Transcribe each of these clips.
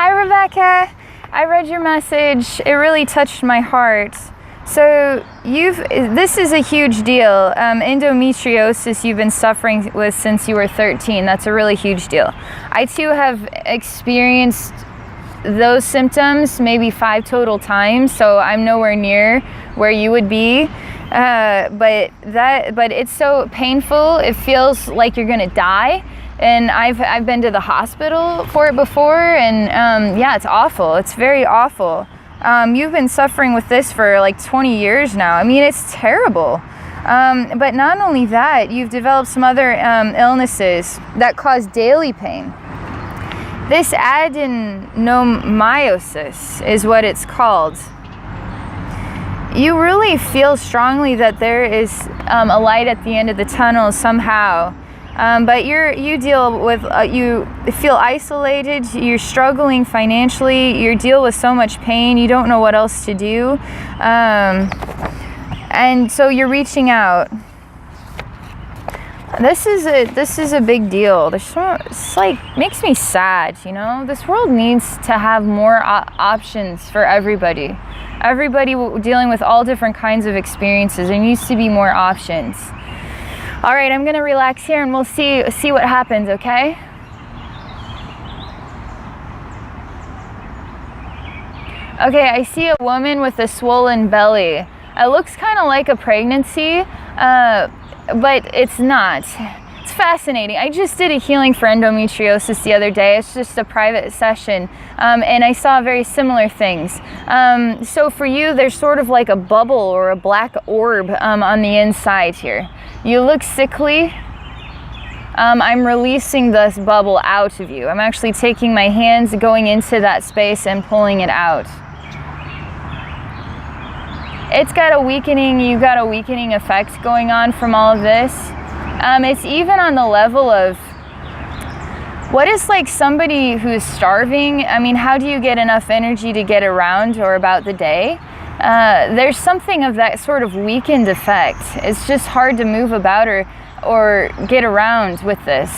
Hi, Rebecca. I read your message. It really touched my heart. So this is a huge deal. Endometriosis you've been suffering with since you were 13. That's a really huge deal. I too have experienced those symptoms maybe 5 total times, so I'm nowhere near where you would be. But it's so painful. It feels like you're gonna die. And I've been to the hospital for it before, and yeah, it's awful. It's very awful. You've been suffering with this for like 20 years now. I mean, it's terrible. But not only that, you've developed some other illnesses that cause daily pain. This adenomyosis is what it's called. You really feel strongly that there is a light at the end of the tunnel somehow. But you deal with, you feel isolated, you're struggling financially, you deal with so much pain, you don't know what else to do. And so you're reaching out. This is a big deal. It's like, makes me sad, you know? This world needs to have more options for everybody. Everybody dealing with all different kinds of experiences. There needs to be more options. All right, I'm gonna relax here and we'll see what happens, okay? Okay, I see a woman with a swollen belly. It looks kind of like a pregnancy, but it's not. It's fascinating. I just did a healing for endometriosis the other day. It's just a private session, and I saw very similar things. So for you, there's sort of like a bubble or a black orb on the inside here. You look sickly. I'm releasing this bubble out of you. I'm actually taking my hands, going into that space and pulling it out. It's got a weakening, you've got a weakening effect going on from all of this. It's even on the level of, what is like somebody who's starving? I mean, how do you get enough energy to get around or about the day? There's something of that sort of weakened effect. It's just hard to move about or get around with this.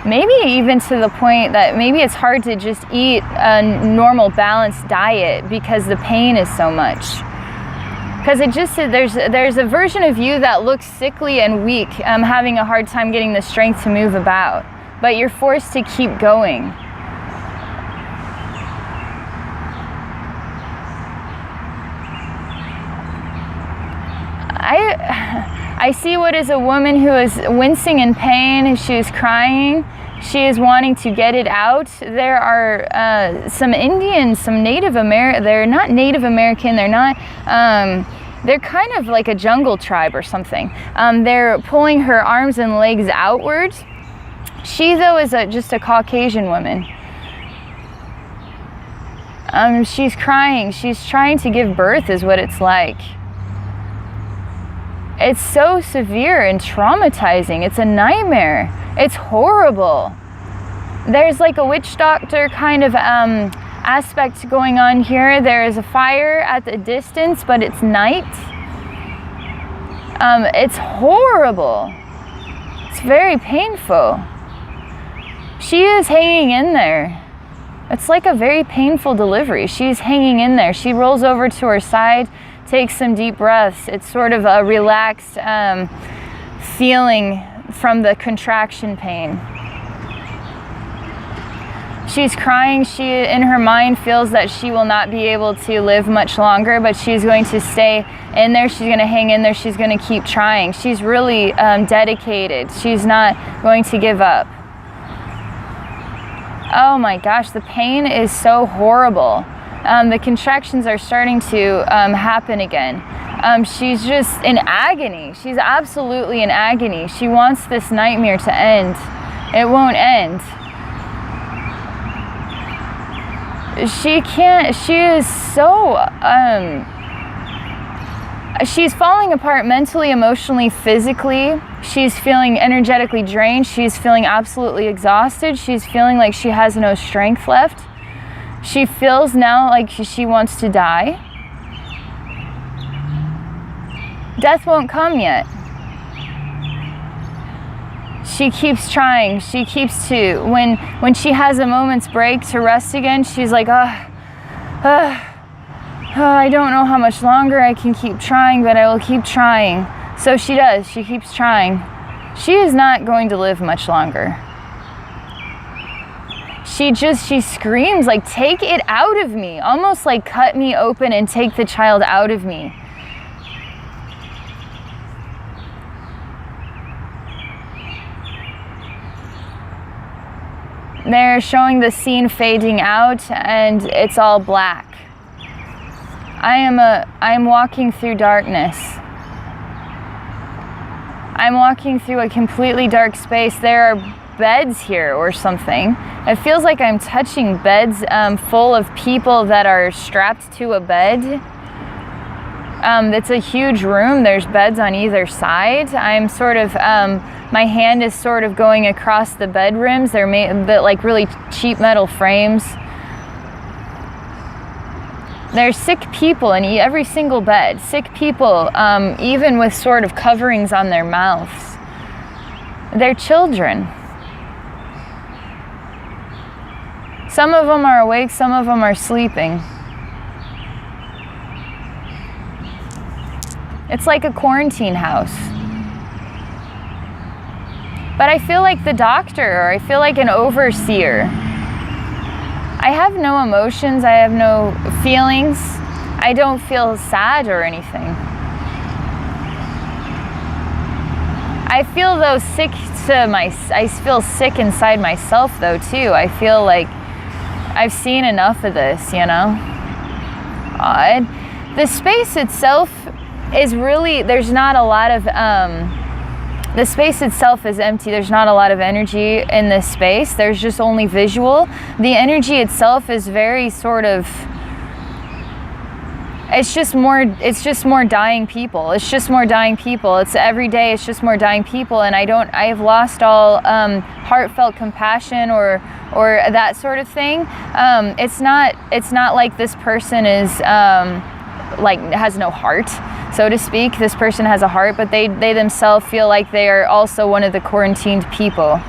Maybe even to the point that maybe it's hard to just eat a normal balanced diet because the pain is so much. Because there's a version of you that looks sickly and weak, having a hard time getting the strength to move about, but you're forced to keep going. I see what is a woman who is wincing in pain. She is crying. She is wanting to get it out. There are some Indians, some Native American. They're not Native American. They're not. They're kind of like a jungle tribe or something. They're pulling her arms and legs outwards. She, though, is just a Caucasian woman. She's crying. She's trying to give birth, is what it's like. It's so severe and traumatizing. It's a nightmare. It's horrible. There's like a witch doctor kind of aspect going on here. There is a fire at the distance, but it's night. It's horrible. It's very painful. She is hanging in there. It's like a very painful delivery. She's hanging in there. She rolls over to her side, takes some deep breaths. It's sort of a relaxed feeling from the contraction pain. She's crying. She, in her mind, feels that she will not be able to live much longer, but she's going to stay in there. She's going to hang in there. She's going to keep trying. She's really dedicated. She's not going to give up. Oh my gosh, the pain is so horrible. The contractions are starting to happen again. She's just in agony. She's absolutely in agony. She wants this nightmare to end. It won't end. She can't, she is so, she's falling apart mentally, emotionally, physically. She's feeling energetically drained. She's feeling absolutely exhausted. She's feeling like she has no strength left. She feels now like she wants to die. Death won't come yet. She keeps trying. She keeps to, when she has a moment's break to rest again, she's like, I don't know how much longer I can keep trying, but I will keep trying. So she does. She keeps trying. She is not going to live much longer. She screams like, take it out of me. Almost like cut me open and take the child out of me. They're showing the scene fading out and it's all black. I am walking through darkness. I'm walking through a completely dark space. There are beds here or something. It feels like I'm touching beds full of people that are strapped to a bed. It's a huge room. There's beds on either side. I'm sort of, my hand is sort of going across the bed rims. They're made like really cheap metal frames. There's sick people in every single bed. Sick people, even with sort of coverings on their mouths. They're children. Some of them are awake, some of them are sleeping. It's like a quarantine house. But I feel like the doctor, or I feel like an overseer. I have no emotions, I have no feelings. I don't feel sad or anything. I feel though sick I feel sick inside myself though too. I feel like I've seen enough of this, you know? The space itself is really, there's not a lot of, the space itself is empty. There's not a lot of energy in this space. There's just only visual. The energy itself is very sort of, it's just more dying people. It's just more dying people. It's every day, it's just more dying people. And I have lost all heartfelt compassion or that sort of thing. It's not like this person is, like has no heart, so to speak. This person has a heart, but they themselves feel like they are also one of the quarantined people.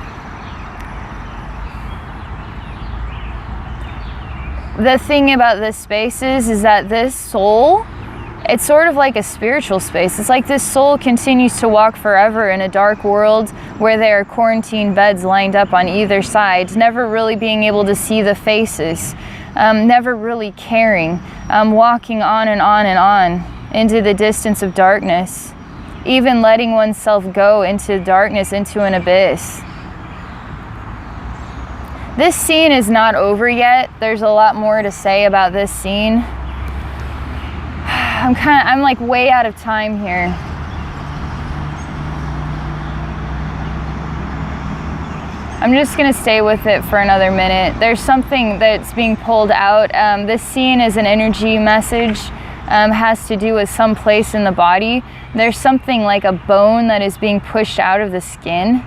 The thing about this space is that this soul, it's sort of like a spiritual space. It's like this soul continues to walk forever in a dark world where there are quarantine beds lined up on either side, never really being able to see the faces, never really caring, walking on and on and on into the distance of darkness, even letting oneself go into darkness, into an abyss. This scene is not over yet. There's a lot more to say about this scene. I'm like way out of time here. I'm just gonna stay with it for another minute. There's something that's being pulled out. This scene is an energy message, has to do with some place in the body. There's something like a bone that is being pushed out of the skin.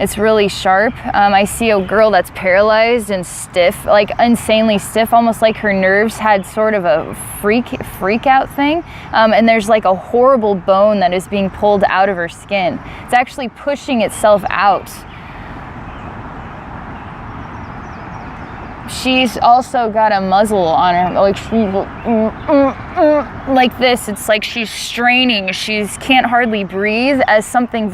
It's really sharp. I see a girl that's paralyzed and stiff, like insanely stiff, almost like her nerves had sort of a freak out thing. And there's like a horrible bone that is being pulled out of her skin. It's actually pushing itself out. She's also got a muzzle on her, like she's like this. It's like she's straining. She can't hardly breathe as something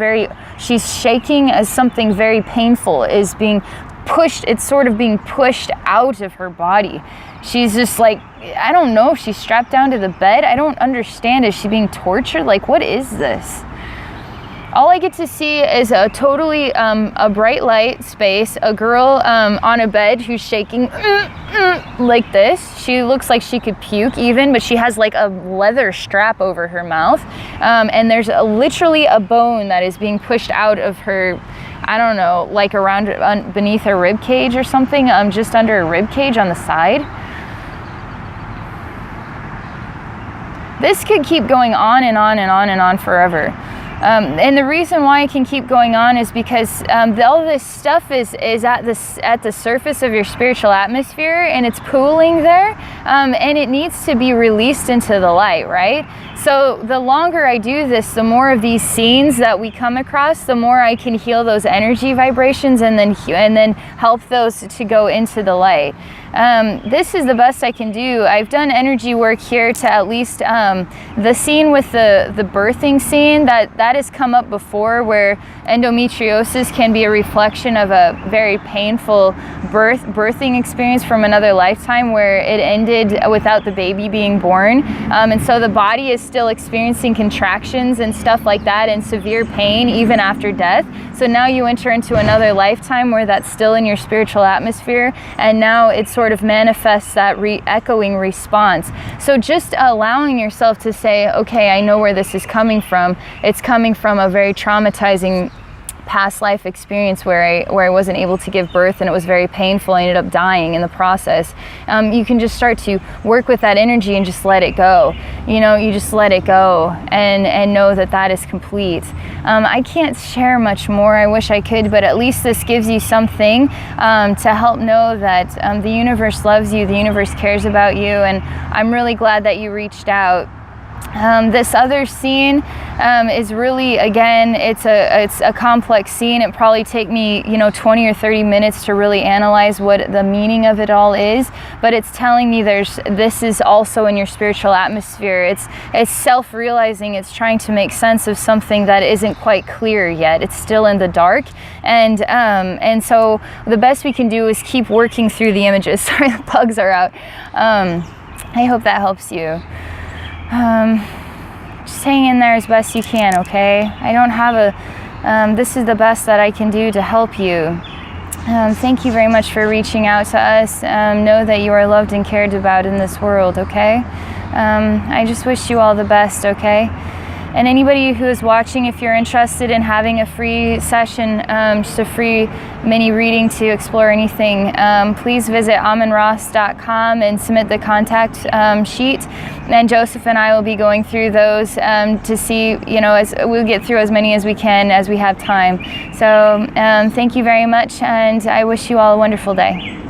she's shaking as something very painful is being pushed. It's sort of being pushed out of her body. She's just like, I don't know if she's strapped down to the bed. I don't understand. Is she being tortured? Like, what is this? All I get to see is a totally a bright light space, a girl on a bed who's shaking like this. She looks like she could puke even, but she has like a leather strap over her mouth. And there's literally a bone that is being pushed out of her, I don't know, like around beneath her rib cage or something, just under her rib cage on the side. This could keep going on and on and on and on forever. And the reason why I can keep going on is because all this stuff is at the surface of your spiritual atmosphere, and it's pooling there, and it needs to be released into the light, right? So the longer I do this, the more of these scenes that we come across, the more I can heal those energy vibrations and then help those to go into the light. This is the best I can do. I've done energy work here to at least the scene with the birthing scene that has come up before, where endometriosis can be a reflection of a very painful birthing experience from another lifetime where it ended without the baby being born, and so the body is still experiencing contractions and stuff like that and severe pain even after death. So now you enter into another lifetime where that's still in your spiritual atmosphere, and now it sort of manifests that echoing response. So just allowing yourself to say, okay, I know where this is coming from. It's coming from a very traumatizing past life experience where I wasn't able to give birth, and it was very painful. I ended up dying in the process. You can just start to work with that energy and just let it go. You just let it go and know that is complete. I can't share much more. I wish I could, but at least this gives you something to help know that the universe loves you, the universe cares about you, and I'm really glad that you reached out. This other scene is really, again, it's a complex scene. It probably take me 20 or 30 minutes to really analyze what the meaning of it all is, but it's telling me this is also in your spiritual atmosphere. It's self-realizing. It's trying to make sense of something that isn't quite clear yet. It's still in the dark, and so the best we can do is keep working through the images. Sorry, the bugs are out. I hope that helps you. Just hang in there as best you can, okay? I don't have this is the best that I can do to help you. Thank you very much for reaching out to us. Know that you are loved and cared about in this world, okay? I just wish you all the best, okay? And anybody who is watching, if you're interested in having a free session, just a free mini reading to explore anything, please visit amonros.com and submit the contact sheet. And Joseph and I will be going through those to see, as we'll get through as many as we can as we have time. So thank you very much, and I wish you all a wonderful day.